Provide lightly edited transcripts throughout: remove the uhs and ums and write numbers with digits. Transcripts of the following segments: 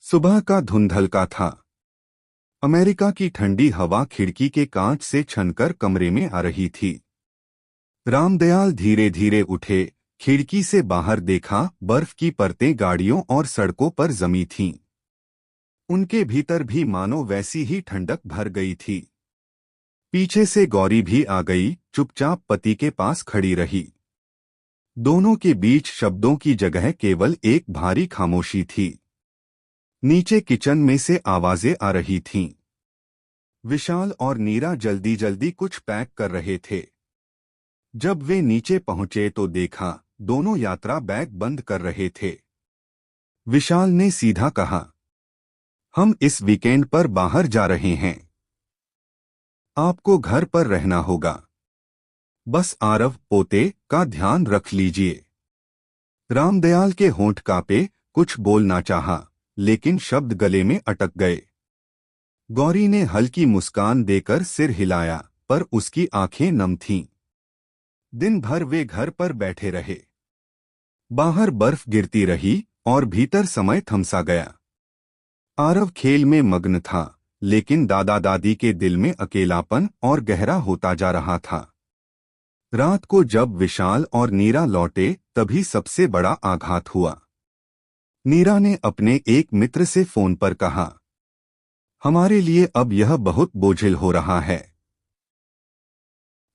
सुबह का धुंधलका था। अमेरिका की ठंडी हवा खिड़की के कांच से छनकर कमरे में आ रही थी। रामदयाल धीरे धीरे उठे, खिड़की से बाहर देखा, बर्फ की परतें गाड़ियों और सड़कों पर जमी थीं। उनके भीतर भी मानो वैसी ही ठंडक भर गई थी। पीछे से गौरी भी आ गई, चुपचाप पति के पास खड़ी रही। दोनों के बीच शब्दों की जगह केवल एक भारी खामोशी थी। नीचे किचन में से आवाजें आ रही थीं। विशाल और नीरा जल्दी जल्दी कुछ पैक कर रहे थे। जब वे नीचे पहुंचे तो देखा, दोनों यात्रा बैग बंद कर रहे थे। विशाल ने सीधा कहा, हम इस वीकेंड पर बाहर जा रहे हैं। आपको घर पर रहना होगा। बस आरव पोते का ध्यान रख लीजिए। रामदयाल के होंठ कांपे, कुछ बोलना चाहा, लेकिन शब्द गले में अटक गए। गौरी ने हल्की मुस्कान देकर सिर हिलाया, पर उसकी आंखें नम थीं। दिन भर वे घर पर बैठे रहे। बाहर बर्फ गिरती रही और भीतर समय थमसा गया। आरव खेल में मग्न था, लेकिन दादा दादी के दिल में अकेलापन और गहरा होता जा रहा था। रात को जब विशाल और नीरा लौटे, तभी सबसे बड़ा आघात हुआ। नीरा ने अपने एक मित्र से फोन पर कहा, हमारे लिए अब यह बहुत बोझिल हो रहा है।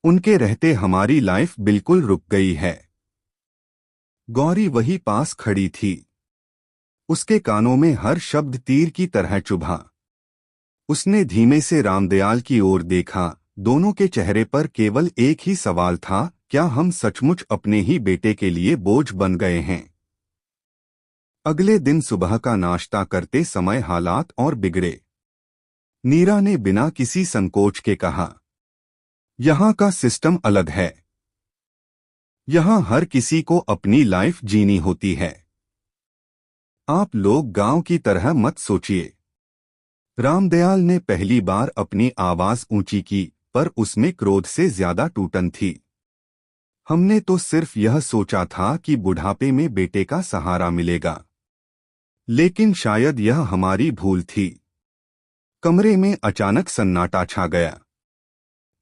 उनके रहते हमारी लाइफ बिल्कुल रुक गई है। गौरी वही पास खड़ी थी। उसके कानों में हर शब्द तीर की तरह चुभा। उसने धीमे से रामदयाल की ओर देखा। दोनों के चेहरे पर केवल एक ही सवाल था, क्या हम सचमुच अपने ही बेटे के लिए बोझ बन गए हैं? अगले दिन सुबह का नाश्ता करते समय हालात और बिगड़े। नीरा ने बिना किसी संकोच के कहा, यहाँ का सिस्टम अलग है। यहाँ हर किसी को अपनी लाइफ जीनी होती है। आप लोग गांव की तरह मत सोचिए। रामदयाल ने पहली बार अपनी आवाज ऊंची की, पर उसमें क्रोध से ज्यादा टूटन थी। हमने तो सिर्फ यह सोचा था कि बुढ़ापे में बेटे का सहारा मिलेगा। लेकिन शायद यह हमारी भूल थी। कमरे में अचानक सन्नाटा छा गया।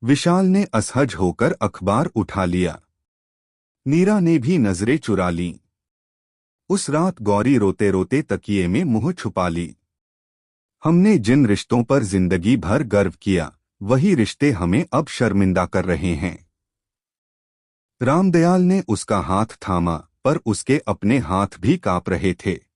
विशाल ने असहज होकर अखबार उठा लिया। नीरा ने भी नजरें चुरा लीं। उस रात गौरी रोते रोते तकिए में मुंह छुपा ली। हमने जिन रिश्तों पर जिंदगी भर गर्व किया, वही रिश्ते हमें अब शर्मिंदा कर रहे हैं। रामदयाल ने उसका हाथ थामा, पर उसके अपने हाथ भी कांप रहे थे।